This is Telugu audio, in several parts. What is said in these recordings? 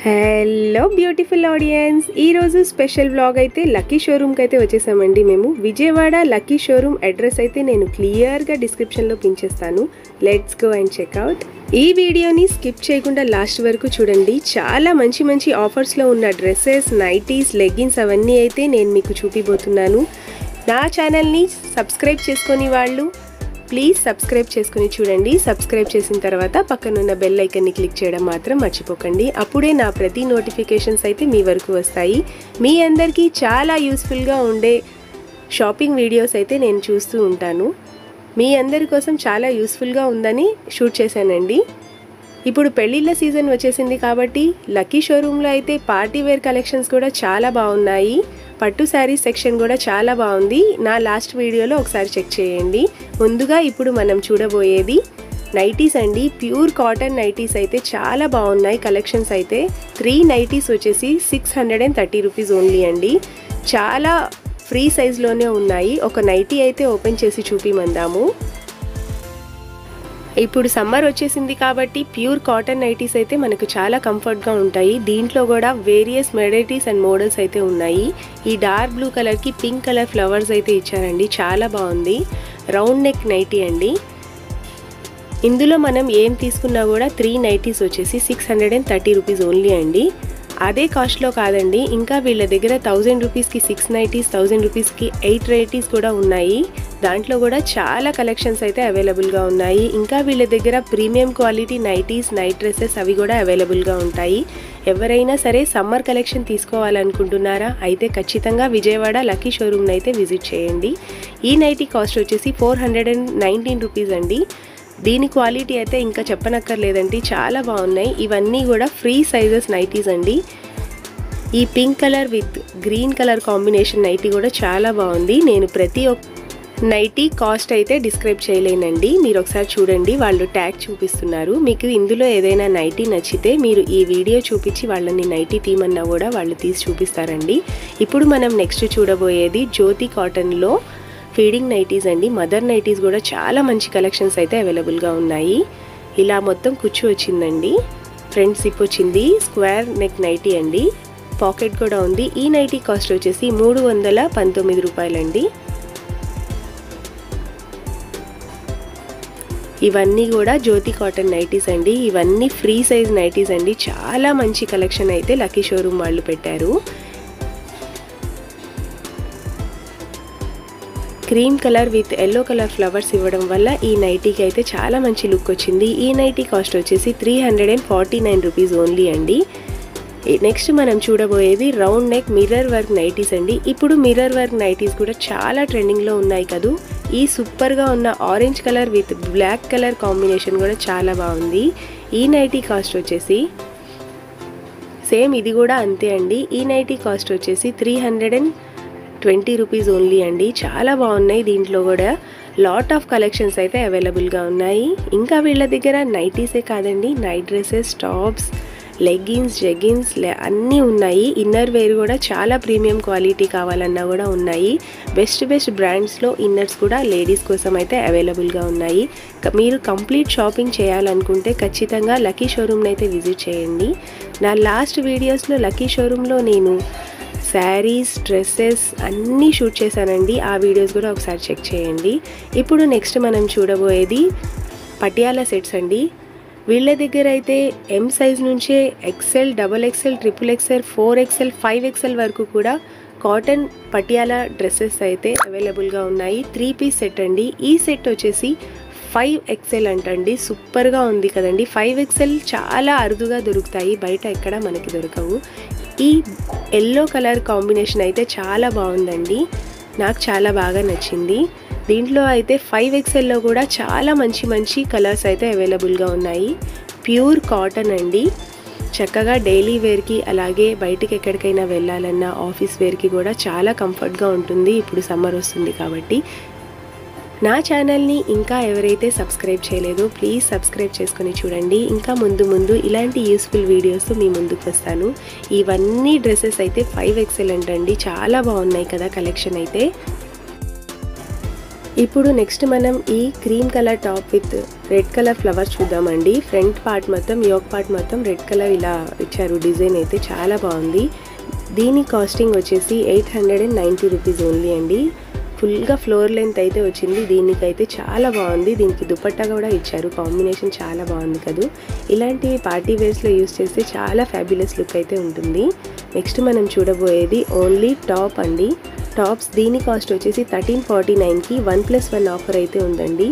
హలో బ్యూటిఫుల్ ఆడియన్స్, ఈరోజు స్పెషల్ వ్లాగ్ అయితే లక్కీ షోరూమ్కి అయితే వచ్చేసామండి. మేము విజయవాడ లక్కీ షోరూమ్ అడ్రస్ అయితే నేను క్లియర్గా డిస్క్రిప్షన్లో pin let's go and checkout. ఈ వీడియోని స్కిప్ చేయకుండా లాస్ట్ వరకు చూడండి. చాలా మంచి మంచి ఆఫర్స్లో ఉన్న డ్రెస్సెస్, నైటీస్, లెగ్గిన్స్ అవన్నీ అయితే నేను మీకు చూపిపోతున్నాను. నా ఛానల్ని సబ్స్క్రైబ్ చేసుకొని వాళ్ళు ప్లీజ్ సబ్స్క్రైబ్ చేసుకుని చూడండి. సబ్స్క్రైబ్ చేసిన తర్వాత పక్కనున్న బెల్ ఐకన్ని క్లిక్ చేయడం మాత్రం మర్చిపోకండి. అప్పుడే నా ప్రతి నోటిఫికేషన్స్ అయితే మీ వరకు వస్తాయి. మీ అందరికీ చాలా యూస్ఫుల్గా ఉండే షాపింగ్ వీడియోస్ అయితే నేను చూస్తూ ఉంటాను. మీ అందరి కోసం చాలా యూస్ఫుల్గా ఉందని షూట్ చేశానండి. ఇప్పుడు పెళ్ళిళ్ళ సీజన్ వచ్చేసింది కాబట్టి లక్కీ షోరూంలో అయితే పార్టీ వేర్ కలెక్షన్స్ కూడా చాలా బాగున్నాయి. పట్టు శారీస్ సెక్షన్ కూడా చాలా బాగుంది. నా లాస్ట్ వీడియోలో ఒకసారి చెక్ చేయండి. ముందుగా ఇప్పుడు మనం చూడబోయేది నైటీస్ అండి. ప్యూర్ కాటన్ నైటీస్ అయితే చాలా బాగున్నాయి. కలెక్షన్స్ అయితే 3 నైటీస్ వచ్చేసి 630 రూపీస్ ఓన్లీ అండి. చాలా ఫ్రీ సైజ్లోనే ఉన్నాయి. ఒక నైటీ అయితే ఓపెన్ చేసి చూపిమందాము. ఇప్పుడు సమ్మర్ వచ్చేసింది కాబట్టి ప్యూర్ కాటన్ నైటీస్ అయితే మనకు చాలా కంఫర్ట్గా ఉంటాయి. దీంట్లో కూడా వేరియస్ వెరైటీస్ అండ్ మోడల్స్ అయితే ఉన్నాయి. ఈ డార్క్ బ్లూ కలర్కి పింక్ కలర్ ఫ్లవర్స్ అయితే ఇచ్చారండి, చాలా బాగుంది. రౌండ్ నెక్ నైటీ అండి. ఇందులో మనం ఏం తీసుకున్నా కూడా 3 నైటీస్ వచ్చేసి 630 రూపీస్ ఓన్లీ అండి. అదే కాస్ట్లో కాదండి, ఇంకా వీళ్ళ దగ్గర 1000 రూపీస్కి 6 నైటీస్, 1000 రూపీస్కి 8 నైటీస్ కూడా ఉన్నాయి. దాంట్లో కూడా చాలా కలెక్షన్స్ అయితే అవైలబుల్గా ఉన్నాయి. ఇంకా వీళ్ళ దగ్గర premium quality nighties, night dresses అవి కూడా అవైలబుల్గా ఉంటాయి. ఎవరైనా సరే సమ్మర్ కలెక్షన్ తీసుకోవాలనుకుంటున్నారా అయితే ఖచ్చితంగా విజయవాడ లక్కీ షోరూమ్ని అయితే విజిట్ చేయండి. ఈ నైటీ కాస్ట్ వచ్చేసి 419 రూపీస్ అండి. దీని క్వాలిటీ అయితే ఇంకా చెప్పనక్కర్లేదండి, చాలా బాగున్నాయి. ఇవన్నీ కూడా ఫ్రీ సైజెస్ నైటీస్ అండి. ఈ pink colour with green colour combination nighty కూడా చాలా బాగుంది. నేను ప్రతి ఒక్క నైటీ కాస్ట్ అయితే డిస్క్రైబ్ చేయలేనండి, మీరు ఒకసారి చూడండి. వాళ్ళు ట్యాగ్ చూపిస్తున్నారు. మీకు ఇందులో ఏదైనా నైటీ నచ్చితే మీరు ఈ వీడియో చూపించి వాళ్ళని నైటీ తీయమన్నా కూడా వాళ్ళు తీసి చూపిస్తారండి. ఇప్పుడు మనం నెక్స్ట్ చూడబోయేది జ్యోతి కాటన్లో ఫీడింగ్ నైటీస్ అండి. మదర్ నైటీస్ కూడా చాలా మంచి కలెక్షన్స్ అయితే అవైలబుల్గా ఉన్నాయి. ఇలా మొత్తం కుచ్చు వచ్చిందండి, ఫ్రంట్ జిప్ వచ్చింది, స్క్వేర్ నెక్ నైటీ అండి, పాకెట్ కూడా ఉంది. ఈ నైటీ కాస్ట్ వచ్చేసి 319 రూపాయలండి. ఇవన్నీ కూడా జ్యోతి కాటన్ నైటీస్ అండి. ఇవన్నీ ఫ్రీ సైజ్ నైటీస్ అండి. చాలా మంచి కలెక్షన్ అయితే లక్కీ షోరూమ్ వాళ్ళు పెట్టారు. Cream colour with yellow colour flowers ఇవ్వడం వల్ల ఈ నైటీకి అయితే చాలా మంచి లుక్ వచ్చింది. ఈ నైటీ కాస్ట్ వచ్చేసి 349 రూపీస్ ఓన్లీ అండి. నెక్స్ట్ మనం చూడబోయేది round neck mirror work nighties అండి. ఇప్పుడు మిర్రర్ వర్క్ నైటీస్ కూడా చాలా ట్రెండింగ్లో ఉన్నాయి కదూ. ఈ సూపర్గా ఉన్న orange colour with black colour combination కూడా చాలా బాగుంది. ఈ నైటీ కాస్ట్ వచ్చేసి సేమ్ ఇది కూడా అంతే అండి. ఈ నైటీ కాస్ట్ వచ్చేసి 320 రూపీస్ ఓన్లీ అండి. చాలా బాగున్నాయి. దీంట్లో కూడా లాట్ ఆఫ్ కలెక్షన్స్ అయితే అవైలబుల్గా ఉన్నాయి. ఇంకా వీళ్ళ దగ్గర నైటీసే కాదండి, night dresses, tops, leggings, jeggings అన్నీ ఉన్నాయి. ఇన్నర్ వేర్ కూడా చాలా ప్రీమియం క్వాలిటీ కావాలన్నా కూడా ఉన్నాయి. బెస్ట్ బ్రాండ్స్లో ఇన్నర్స్ కూడా లేడీస్ కోసం అయితే అవైలబుల్గా ఉన్నాయి. మీరు కంప్లీట్ షాపింగ్ చేయాలనుకుంటే ఖచ్చితంగా లక్కీ షోరూమ్ని అయితే విజిట్ చేయండి. నా లాస్ట్ వీడియోస్లో లక్కీ షోరూంలో నేను శారీస్, డ్రెస్సెస్ అన్నీ షూట్ చేశానండి. ఆ వీడియోస్ కూడా ఒకసారి చెక్ చేయండి. ఇప్పుడు నెక్స్ట్ మనం చూడబోయేది పటియాలా సెట్స్ అండి. వీళ్ళ దగ్గర అయితే ఎం సైజ్ నుంచే XL, XXL, XXL, 4XL, 5XL వరకు కూడా కాటన్ పటియాలా డ్రెస్సెస్ అయితే అవైలబుల్గా ఉన్నాయి. 3 పీస్ సెట్ అండి. ఈ సెట్ వచ్చేసి 5XL అంటండి. సూపర్గా ఉంది కదండి. 5XL చాలా అరుదుగా దొరుకుతాయి, బయట ఎక్కడ మనకి దొరకవు. ఈ ఎల్లో కలర్ కాంబినేషన్ అయితే చాలా బాగుందండి, నాకు చాలా బాగా నచ్చింది. దీంట్లో అయితే 5XLలో కూడా చాలా మంచి కలర్స్ అయితే అవైలబుల్గా ఉన్నాయి. ప్యూర్ కాటన్ అండి. చక్కగా డైలీ వేర్కి, అలాగే బయటికి ఎక్కడికైనా వెళ్ళాలన్నా ఆఫీస్ వేర్కి కూడా చాలా కంఫర్ట్గా ఉంటుంది. ఇప్పుడు సమ్మర్ వస్తుంది కాబట్టి. నా ఛానల్ని ఇంకా ఎవరైతే సబ్స్క్రైబ్ చేయలేదో ప్లీజ్ సబ్స్క్రైబ్ చేసుకొని చూడండి. ఇంకా ముందు ఇలాంటి యూస్ఫుల్ వీడియోస్ మీ ముందుకు వస్తాను. ఇవన్నీ డ్రెస్సెస్ అయితే 5XL అంటండి. చాలా బాగున్నాయి కదా కలెక్షన్ అయితే. ఇప్పుడు నెక్స్ట్ మనం ఈ cream colour top with red colour flowers చూద్దామండి. ఫ్రంట్ పార్ట్ మొత్తం యోక్ పార్ట్ మొత్తం రెడ్ కలర్ ఇలా ఇచ్చారు. డిజైన్ అయితే చాలా బాగుంది. దీని కాస్టింగ్ వచ్చేసి 890 రూపీస్ ఓన్లీ అండి. ఫుల్గా ఫ్లోర్ లెంత్ అయితే వచ్చింది. దీనికైతే చాలా బాగుంది. దీనికి దుపట్టా కూడా ఇచ్చారు. కాంబినేషన్ చాలా బాగుంది కదా. ఇలాంటివి పార్టీ వేర్స్లో యూస్ చేస్తే చాలా ఫ్యాబ్యులస్ లుక్ అయితే ఉంటుంది. నెక్స్ట్ మనం చూడబోయేది ఓన్లీ టాప్ అండి. టాప్స్ దీని కాస్ట్ వచ్చేసి 1349కి 1+1 ఆఫర్ అయితే ఉందండి.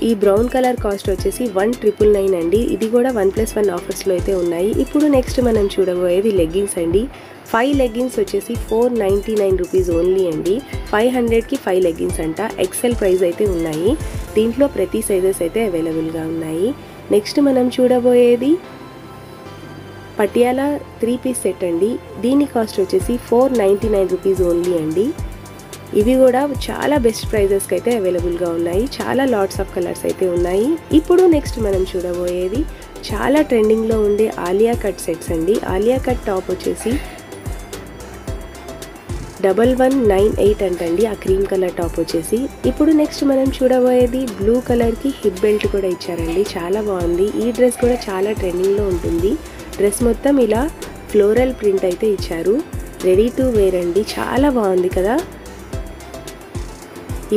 ఈ బ్రౌన్ కలర్ కాస్ట్ వచ్చేసి 1999 అండి. ఇది కూడా 1+1 ఆఫర్స్లో అయితే ఉన్నాయి. ఇప్పుడు నెక్స్ట్ మనం చూడబోయేది లెగ్గిన్స్ అండి. 5 లెగ్గిన్స్ వచ్చేసి 499 రూపీస్ ఓన్లీ అండి. 500కి 5 లెగ్గిన్స్ అంట. ఎక్సెల్ ప్రైస్ అయితే ఉన్నాయి. దీంట్లో ప్రతి సైజెస్ అయితే అవైలబుల్గా ఉన్నాయి. నెక్స్ట్ మనం చూడబోయేది పటియాలా 3 పీస్ సెట్ అండి. దీని కాస్ట్ వచ్చేసి 499 రూపీస్ ఓన్లీ అండి. ఇవి కూడా చాలా బెస్ట్ ప్రైజెస్కి అయితే అవైలబుల్గా ఉన్నాయి. చాలా లాట్స్ ఆఫ్ కలర్స్ అయితే ఉన్నాయి. ఇప్పుడు నెక్స్ట్ మనం చూడబోయేది చాలా ట్రెండింగ్లో ఉండే ఆలియా కట్ సెట్స్ అండి. ఆలియా కట్ టాప్ వచ్చేసి 1198 అంటండి. ఆ క్రీమ్ కలర్ టాప్ వచ్చేసి. ఇప్పుడు నెక్స్ట్ మనం చూడబోయేది బ్లూ కలర్కి హిప్ బెల్ట్ కూడా ఇచ్చారండి. చాలా బాగుంది. ఈ డ్రెస్ కూడా చాలా ట్రెండింగ్లో ఉంటుంది. డ్రెస్ మొత్తం ఇలా ఫ్లోరల్ ప్రింట్ అయితే ఇచ్చారు. రెడీ టు వేర్ అండి. చాలా బాగుంది కదా.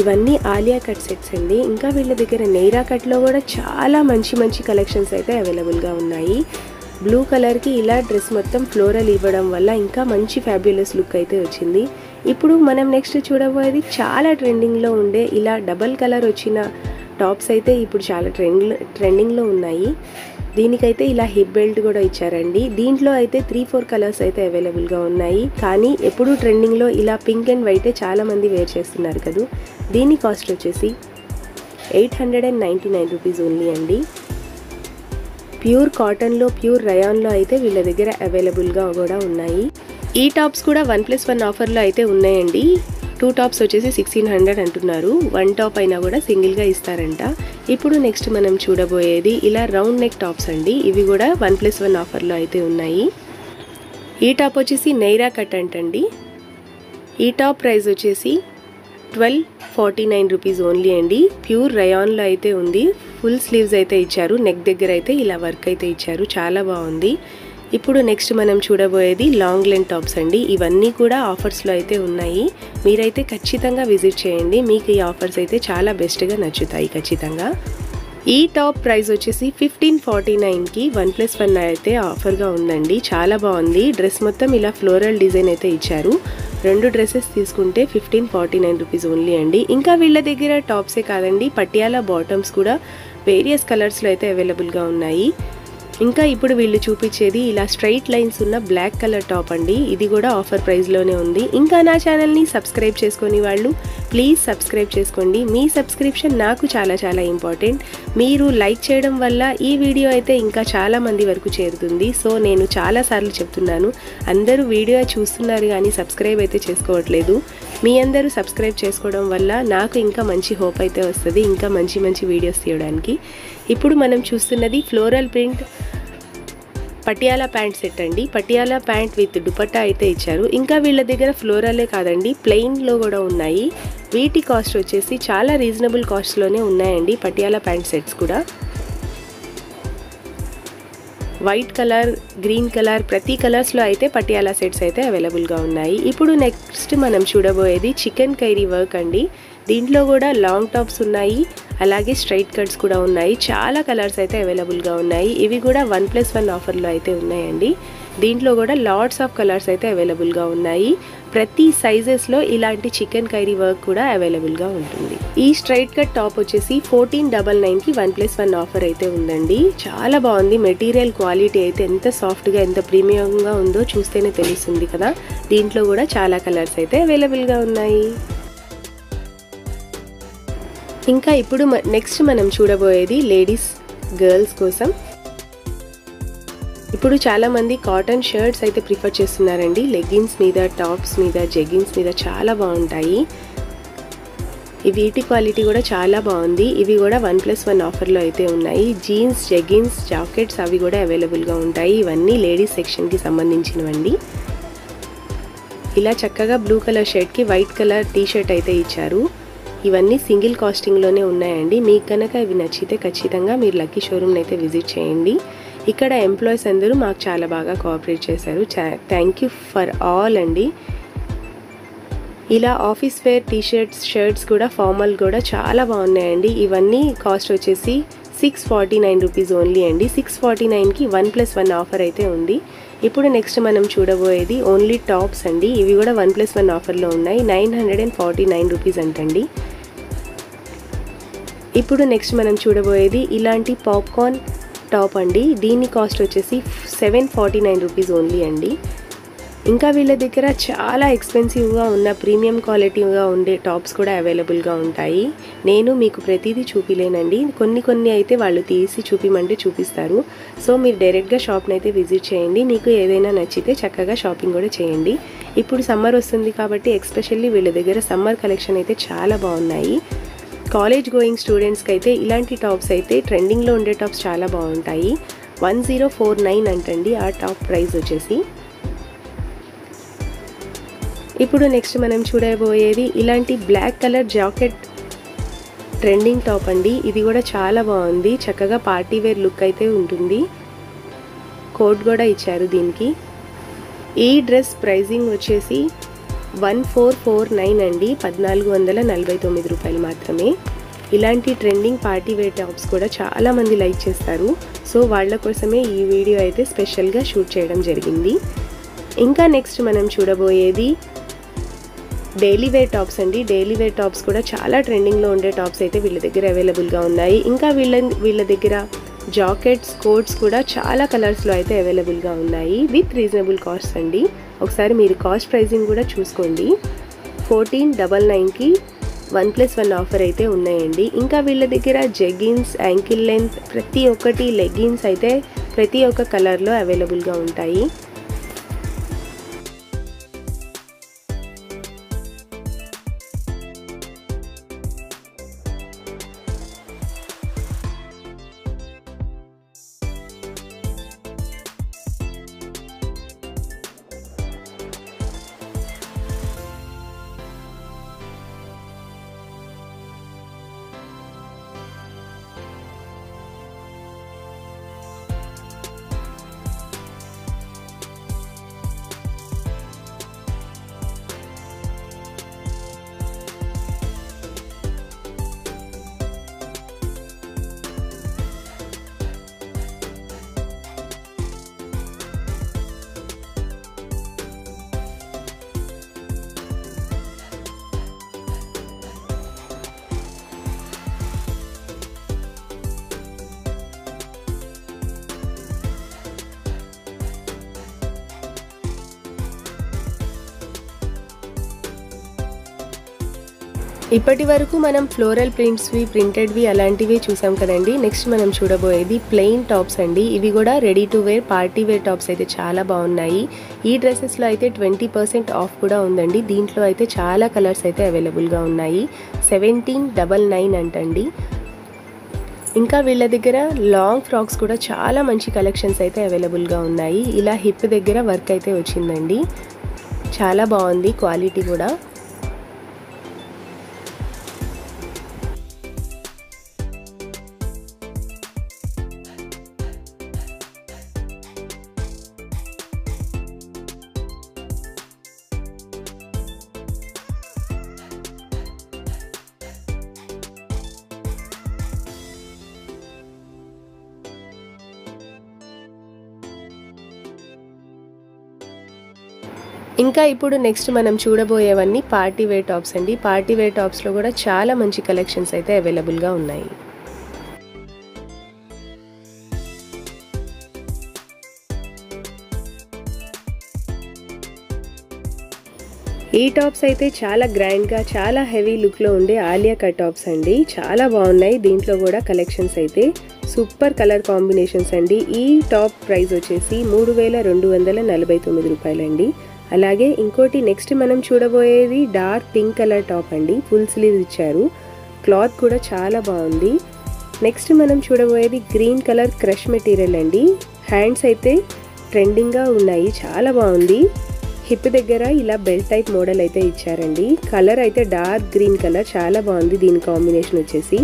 ఇవన్నీ ఆలియా కట్ సెట్స్ అండి. ఇంకా వీళ్ళ దగ్గర నైరా కట్లో కూడా చాలా మంచి కలెక్షన్స్ అయితే అవైలబుల్గా ఉన్నాయి. బ్లూ కలర్కి ఇలా డ్రెస్ మొత్తం ఫ్లోరల్ ఇవ్వడం వల్ల ఇంకా మంచి ఫ్యాబ్యులస్ లుక్ అయితే వచ్చింది. ఇప్పుడు మనం నెక్స్ట్ చూడబోయేది చాలా ట్రెండింగ్లో ఉండే ఇలా డబల్ కలర్ వచ్చిన టాప్స్ అయితే ఇప్పుడు చాలా ట్రెండింగ్లో ఉన్నాయి. దీనికైతే ఇలా హిప్ బెల్ట్ కూడా ఇచ్చారండి. దీంట్లో అయితే 3-4 కలర్స్ అయితే అవైలబుల్గా ఉన్నాయి. కానీ ఎప్పుడు ట్రెండింగ్లో ఇలా పింక్ అండ్ వైటే చాలామంది వేర్ చేస్తున్నారు కదా. దీని కాస్ట్ వచ్చేసి 899 రూపీస్ ఓన్లీ అండి. ప్యూర్ కాటన్లో ప్యూర్ రయాన్లో అయితే వీళ్ళ దగ్గర అవైలబుల్గా కూడా ఉన్నాయి. ఈ టాప్స్ కూడా 1+1 ఆఫర్లో అయితే ఉన్నాయండి. 2 టాప్స్ వచ్చేసి 1600 అంటున్నారు. 1 టాప్ అయినా కూడా సింగిల్గా ఇస్తారంట. ఇప్పుడు నెక్స్ట్ మనం చూడబోయేది ఇలా రౌండ్ నెక్ టాప్స్ అండి. ఇవి కూడా 1+1 ఆఫర్లో అయితే ఉన్నాయి. ఈ టాప్ వచ్చేసి నైరా కట్ అంటండి. ఈ టాప్ ప్రైస్ వచ్చేసి 1249 రూపీస్ ఓన్లీ అండి. ప్యూర్ రయాన్లో అయితే ఉంది. ఫుల్ స్లీవ్స్ అయితే ఇచ్చారు. నెక్ దగ్గర అయితే ఇలా వర్క్ అయితే ఇచ్చారు. చాలా బాగుంది. ఇప్పుడు నెక్స్ట్ మనం చూడబోయేది లాంగ్ లెంత్ టాప్స్ అండి. ఇవన్నీ కూడా ఆఫర్స్లో అయితే ఉన్నాయి. మీరైతే ఖచ్చితంగా విజిట్ చేయండి. మీకు ఈ ఆఫర్స్ అయితే చాలా బెస్ట్గా నచ్చుతాయి ఖచ్చితంగా. ఈ టాప్ ప్రైస్ వచ్చేసి 1549కి 1+1 అయితే ఆఫర్గా ఉందండి. చాలా బాగుంది. డ్రెస్ మొత్తం ఇలా ఫ్లోరల్ డిజైన్ అయితే ఇచ్చారు. 2 డ్రెస్సెస్ తీసుకుంటే 1549 రూపీస్ ఓన్లీ అండి. ఇంకా వీళ్ళ దగ్గర టాప్సే కాదండి, పటియాలా బాటమ్స్ కూడా వేరియస్ కలర్స్లో అయితే అవైలబుల్గా ఉన్నాయి. ఇంకా ఇప్పుడు వీళ్ళు చూపించేది ఇలా స్ట్రైట్ లైన్స్ ఉన్న బ్లాక్ కలర్ టాప్ అండి. ఇది కూడా ఆఫర్ ప్రైస్లోనే ఉంది. ఇంకా నా ఛానల్ని సబ్స్క్రైబ్ చేసుకొని వాళ్ళు ప్లీజ్ సబ్స్క్రైబ్ చేసుకోండి. మీ సబ్స్క్రిప్షన్ నాకు చాలా ఇంపార్టెంట్. మీరు లైక్ చేయడం వల్ల ఈ వీడియో అయితే ఇంకా చాలా మంది వరకు చేరుతుంది. సో నేను చాలాసార్లు చెప్తున్నాను, అందరూ వీడియో చూస్తున్నారు కానీ సబ్స్క్రైబ్ అయితే చేసుకోవట్లేదు. మీ అందరూ సబ్స్క్రైబ్ చేసుకోవడం వల్ల నాకు ఇంకా మంచి హోప్ అయితే వస్తుంది, ఇంకా మంచి వీడియోస్ తీయడానికి. ఇప్పుడు మనం చూస్తున్నది floral print Patiala pant set అండి. పటియాలా ప్యాంట్ విత్ దుపట్టా అయితే ఇచ్చారు. ఇంకా వీళ్ళ దగ్గర ఫ్లోరలే కాదండి, ప్లెయిన్లో కూడా ఉన్నాయి. వీటి కాస్ట్ వచ్చేసి చాలా రీజనబుల్ కాస్ట్లోనే ఉన్నాయండి పటియాలా ప్యాంట్ సెట్స్ కూడా. వైట్ కలర్, గ్రీన్ కలర్, ప్రతి కలర్స్లో అయితే పటియాలా సెట్స్ అయితే అవైలబుల్గా ఉన్నాయి. ఇప్పుడు నెక్స్ట్ మనం చూడబోయేది చికెన్ కైరీ వర్క్ అండి. దీంట్లో కూడా లాంగ్ టాప్స్ ఉన్నాయి, అలాగే స్ట్రైట్ కట్స్ కూడా ఉన్నాయి. చాలా కలర్స్ అయితే అవైలబుల్గా ఉన్నాయి. ఇవి కూడా 1+1 ఆఫర్లో అయితే ఉన్నాయండి. దీంట్లో కూడా లాట్స్ ఆఫ్ కలర్స్ అయితే అవైలబుల్గా ఉన్నాయి. ప్రతి సైజెస్లో ఇలాంటి చికెన్ కైరీ వర్క్ కూడా అవైలబుల్గా ఉంటుంది. ఈ స్ట్రైట్ కట్ టాప్ వచ్చేసి 1499కి 1+1 ఆఫర్ అయితే ఉందండి. చాలా బాగుంది. మెటీరియల్ క్వాలిటీ అయితే ఎంత సాఫ్ట్గా, ఎంత ప్రీమియంగా ఉందో చూస్తేనే తెలుస్తుంది కదా. దీంట్లో కూడా చాలా కలర్స్ అయితే అవైలబుల్గా ఉన్నాయి. ఇంకా ఇప్పుడు నెక్స్ట్ మనం చూడబోయేది లేడీస్ గర్ల్స్ కోసం. ఇప్పుడు చాలామంది కాటన్ షర్ట్స్ అయితే ప్రిఫర్ చేస్తున్నారండి. లెగ్గిన్స్ మీద, టాప్స్ మీద, జెగ్గిన్స్ మీద చాలా బాగుంటాయి. వీటి క్వాలిటీ కూడా చాలా బాగుంది. ఇవి కూడా 1+1 ఆఫర్లో అయితే ఉన్నాయి. జీన్స్, జెగ్గిన్స్, జాకెట్స్ అవి కూడా అవైలబుల్గా ఉంటాయి. ఇవన్నీ లేడీస్ సెక్షన్కి సంబంధించినవండి. ఇలా చక్కగా బ్లూ కలర్ షర్ట్కి వైట్ కలర్ టీ షర్ట్ అయితే ఇచ్చారు. ఇవన్నీ సింగిల్ కాస్టింగ్లోనే ఉన్నాయండి. మీకు కనుక ఇవి నచ్చితే ఖచ్చితంగా మీరు లక్కీ షోరూమ్ని అయితే విజిట్ చేయండి. ఇక్కడ ఎంప్లాయీస్ అందరూ మాకు చాలా బాగా కోఆపరేట్ చేశారు. థ్యాంక్ యూ ఫర్ ఆల్ అండి. ఇలా ఆఫీస్ వేర్ టీ షర్ట్స్ కూడా ఫార్మల్ కూడా చాలా బాగున్నాయండి. ఇవన్నీ కాస్ట్ వచ్చేసి 649 రూపీస్ ఓన్లీ అండి. 649కి 1+1 ఆఫర్ అయితే ఉంది. ఇప్పుడు నెక్స్ట్ మనం చూడబోయేది ఓన్లీ టాప్స్ అండి. ఇవి కూడా 1+1 ఆఫర్లో ఉన్నాయి. 949 రూపీస్ అంటండి. ఇప్పుడు నెక్స్ట్ మనం చూడబోయేది ఇలాంటి పాప్కార్న్ టాప్ అండి. దీని కాస్ట్ వచ్చేసి 749 రూపీస్ ఓన్లీ అండి. ఇంకా వీళ్ళ దగ్గర చాలా ఎక్స్పెన్సివ్గా ఉన్న ప్రీమియం క్వాలిటీగా ఉండే టాప్స్ కూడా అవైలబుల్గా ఉంటాయి. నేను మీకు ప్రతిదీ చూపిలేనండి. కొన్ని అయితే వాళ్ళు తీసి చూపిమంటే చూపిస్తారు. సో మీరు డైరెక్ట్గా షాప్ని అయితే విజిట్ చేయండి. మీకు ఏదైనా నచ్చితే చక్కగా షాపింగ్ కూడా చేయండి. ఇప్పుడు సమ్మర్ వస్తుంది కాబట్టి ఎస్పెషల్లీ వీళ్ళ దగ్గర సమ్మర్ కలెక్షన్ అయితే చాలా బాగున్నాయి. కాలేజ్ గోయింగ్ స్టూడెంట్స్కి అయితే ఇలాంటి టాప్స్ అయితే ట్రెండింగ్లో ఉండే టాప్స్ చాలా బాగుంటాయి. 1049 అంటండి ఆ టాప్ ప్రైస్ వచ్చేసి. ఇప్పుడు నెక్స్ట్ మనం చూడబోయేది ఇలాంటి black colour jacket trending top అండి. ఇది కూడా చాలా బాగుంది. చక్కగా పార్టీ వేర్ లుక్ అయితే ఉంటుంది. కోట్ కూడా ఇచ్చారు దీనికి. ఈ డ్రెస్ ప్రైజింగ్ వచ్చేసి 1449 అండి. 1449 రూపాయలు మాత్రమే. ఇలాంటి ట్రెండింగ్ పార్టీ వేర్ టాప్స్ కూడా చాలామంది లైక్ చేస్తారు. సో వాళ్ళ కోసమే ఈ వీడియో అయితే స్పెషల్గా షూట్ చేయడం జరిగింది. ఇంకా నెక్స్ట్ మనం చూడబోయేది డైలీ వేర్ టాప్స్ అండి. డైలీ వేర్ టాప్స్ కూడా చాలా ట్రెండింగ్లో ఉండే టాప్స్ అయితే వీళ్ళ దగ్గర అవైలబుల్గా ఉన్నాయి. ఇంకా వీళ్ళ దగ్గర జాకెట్స్ కోట్స్ కూడా చాలా కలర్స్లో అయితే అవైలబుల్గా ఉన్నాయి విత్ రీజనబుల్ కాస్ట్ అండి. ఒకసారి మీరు కాస్ట్ ప్రైజింగ్ కూడా చూసుకోండి. 1499కి 1+1 ఆఫర్ అయితే ఉన్నాయండి. ఇంకా వీళ్ళ దగ్గర జెగ్గిన్స్, యాంకిల్ లెంత్ ప్రతి ఒక్కటి, లెగ్గిన్స్ అయితే ప్రతి ఒక్క కలర్లో అవైలబుల్గా ఉంటాయి. ఇప్పటి వరకు మనం ఫ్లోరల్ ప్రింట్స్వి, ప్రింటెడ్వి అలాంటివి చూసాం కదండి. నెక్స్ట్ మనం చూడబోయేది ప్లెయిన్ టాప్స్ అండి. ఇవి కూడా ready to wear party wear tops అయితే చాలా బాగున్నాయి. ఈ డ్రెస్సెస్లో అయితే 20% ఆఫ్ కూడా ఉందండి. దీంట్లో అయితే చాలా కలర్స్ అయితే అవైలబుల్గా ఉన్నాయి. 1799 అంటండి. ఇంకా వీళ్ళ దగ్గర లాంగ్ ఫ్రాక్స్ కూడా చాలా మంచి కలెక్షన్స్ అయితే అవైలబుల్గా ఉన్నాయి. ఇలా హిప్ దగ్గర వర్క్ అయితే వచ్చిందండి. చాలా బాగుంది క్వాలిటీ కూడా. ఇంకా ఇప్పుడు నెక్స్ట్ మనం చూడబోయేవన్నీ పార్టీ వేర్ టాప్స్ అండి. పార్టీ వేర్ టాప్స్లో కూడా చాలా మంచి కలెక్షన్స్ అయితే అవైలబుల్గా ఉన్నాయి. ఈ టాప్స్ అయితే చాలా గ్రాండ్గా, చాలా హెవీ లుక్లో ఉండే ఆలియా కట్ టాప్స్ అండి. చాలా బాగున్నాయి. దీంట్లో కూడా కలెక్షన్స్ అయితే సూపర్ కలర్ కాంబినేషన్స్ అండి. ఈ టాప్ ప్రైస్ వచ్చేసి 3249 రూపాయలండి. అలాగే ఇంకోటి నెక్స్ట్ మనం చూడబోయేది డార్క్ పింక్ కలర్ టాప్ అండి. ఫుల్ స్లీవ్స్ ఇచ్చారు. క్లాత్ కూడా చాలా బాగుంది. నెక్స్ట్ మనం చూడబోయేది గ్రీన్ కలర్ క్రష్ మెటీరియల్ అండి. హ్యాండ్స్ అయితే ట్రెండింగ్గా ఉన్నాయి. చాలా బాగుంది. హిప్ దగ్గర ఇలా బెల్ట్ టైప్ మోడల్ అయితే ఇచ్చారండి. కలర్ అయితే డార్క్ గ్రీన్ కలర్, చాలా బాగుంది దీని కాంబినేషన్ వచ్చేసి.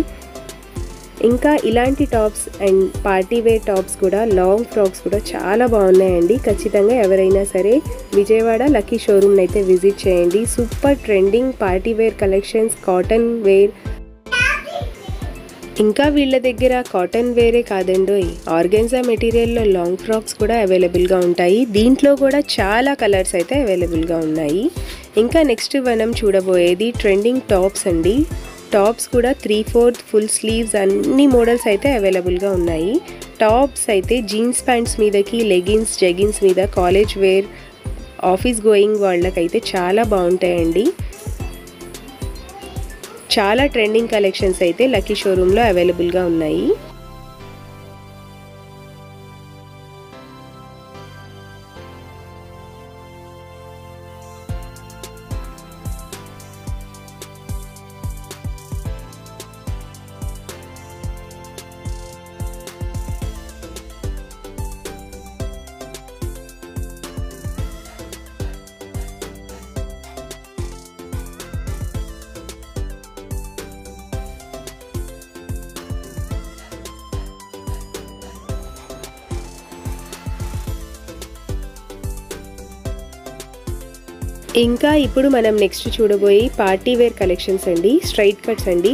ఇంకా ఇలాంటి tops and party wear tops కూడా, లాంగ్ ఫ్రాక్స్ కూడా చాలా బాగున్నాయండి. ఖచ్చితంగా ఎవరైనా సరే విజయవాడ లక్కీ షోరూమ్ని అయితే విజిట్ చేయండి. Super trending party wear collections, cotton wear. ఇంకా వీళ్ళ దగ్గర కాటన్ వేరే కాదండోయ్, ఆర్గెన్జా మెటీరియల్లో లాంగ్ ఫ్రాక్స్ కూడా అవైలబుల్గా ఉంటాయి. దీంట్లో కూడా చాలా కలర్స్ అయితే అవైలబుల్గా ఉన్నాయి. ఇంకా నెక్స్ట్ మనం చూడబోయేది ట్రెండింగ్ టాప్స్ అండి. టాప్స్ కూడా 3/4 ఫుల్ స్లీవ్స్ అన్ని మోడల్స్ అయితే అవైలబుల్గా ఉన్నాయి. టాప్స్ అయితే జీన్స్ ప్యాంట్స్ మీదకి, లెగిన్స్, జెగిన్స్ మీద, కాలేజ్ వేర్, ఆఫీస్ గోయింగ్ వాళ్ళకైతే చాలా బాగుంటాయండి. చాలా ట్రెండింగ్ కలెక్షన్స్ అయితే లక్కీ షోరూంలో అవైలబుల్గా ఉన్నాయి. ఇంకా ఇప్పుడు మనం నెక్స్ట్ చూడబోయే పార్టీ వేర్ కలెక్షన్స్ అండి. స్ట్రైట్ కట్స్ అండి,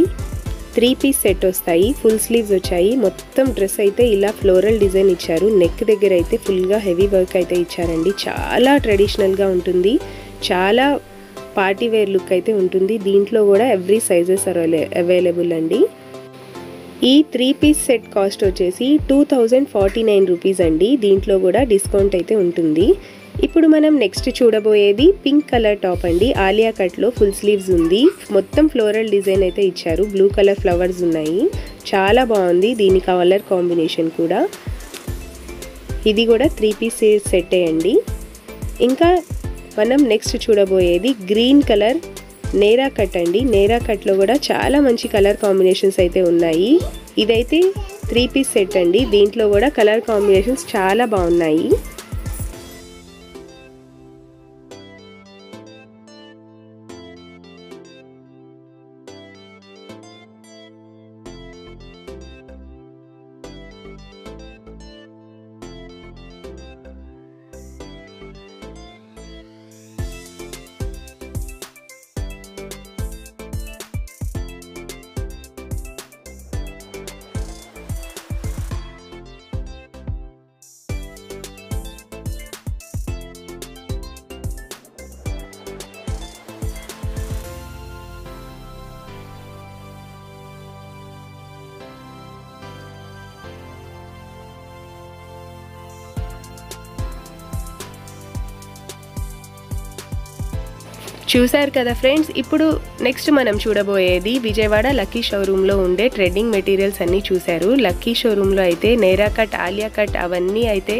3 పీస్ సెట్ వస్తాయి, ఫుల్ స్లీవ్స్ వచ్చాయి. మొత్తం డ్రెస్ అయితే ఇలా ఫ్లోరల్ డిజైన్ ఇచ్చారు. నెక్ దగ్గర అయితే ఫుల్గా హెవీ వర్క్ అయితే ఇచ్చారండి. చాలా ట్రెడిషనల్గా ఉంటుంది, చాలా పార్టీ వేర్ లుక్ అయితే ఉంటుంది. దీంట్లో కూడా ఎవ్రీ సైజెస్ అవైలబుల్ అండి. ఈ 3 పీస్ సెట్ కాస్ట్ వచ్చేసి 2049 రూపీస్ అండి. దీంట్లో కూడా డిస్కౌంట్ అయితే ఉంటుంది. ఇప్పుడు మనం నెక్స్ట్ చూడబోయేది పింక్ కలర్ టాప్ అండి. ఆలియా కట్లో ఫుల్ స్లీవ్స్ ఉంది, మొత్తం ఫ్లోరల్ డిజైన్ అయితే ఇచ్చారు. బ్లూ కలర్ ఫ్లవర్స్ ఉన్నాయి, చాలా బాగుంది దీని కలర్ కాంబినేషన్ కూడా. ఇది కూడా 3 పీస్ సెట్ అండి. ఇంకా మనం నెక్స్ట్ చూడబోయేది గ్రీన్ కలర్ నేరా కట్ అండి. నేరా కట్లో కూడా చాలా మంచి కలర్ కాంబినేషన్స్ అయితే ఉన్నాయి. ఇదైతే 3 పీస్ సెట్ అండి. దీంట్లో కూడా కలర్ కాంబినేషన్స్ చాలా బాగున్నాయి. చూసారు కదా ఫ్రెండ్స్, ఇప్పుడు నెక్స్ట్ మనం చూడబోయేది విజయవాడ లక్కీ షోరూంలో ఉండే ట్రెండింగ్ మెటీరియల్స్ అన్నీ చూశారు. లక్కీ షోరూంలో అయితే నేరా కట్, ఆలియా కట్ అవన్నీ అయితే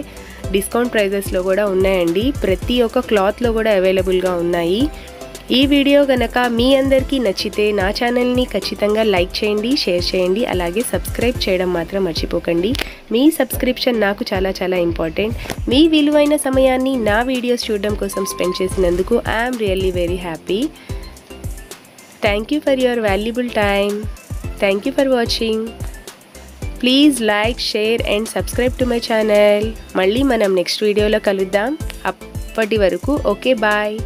డిస్కౌంట్ ప్రైజెస్లో కూడా ఉన్నాయండి. ప్రతి ఒక్క క్లాత్లో కూడా అవైలబుల్గా ఉన్నాయి. ఈ వీడియో గనక మీ అందరికీ నచ్చితే నా ఛానల్ని ఖచ్చితంగా లైక్ చేయండి, షేర్ చేయండి, అలాగే సబ్స్క్రైబ్ చేయడం మాత్రం మర్చిపోకండి. మీ సబ్స్క్రిప్షన్ నాకు చాలా చాలా ఇంపార్టెంట్. మీ విలువైన సమయాన్ని నా వీడియోస్ చూడడం కోసం స్పెండ్ చేసినందుకు I'm really very happy. Thank you for your valuable time. Thank you for watching. Please like, share and subscribe to my channel. మళ్ళీ మనం నెక్స్ట్ వీడియోలో కలుద్దాం. అప్పటి వరకు ఓకే, బాయ్.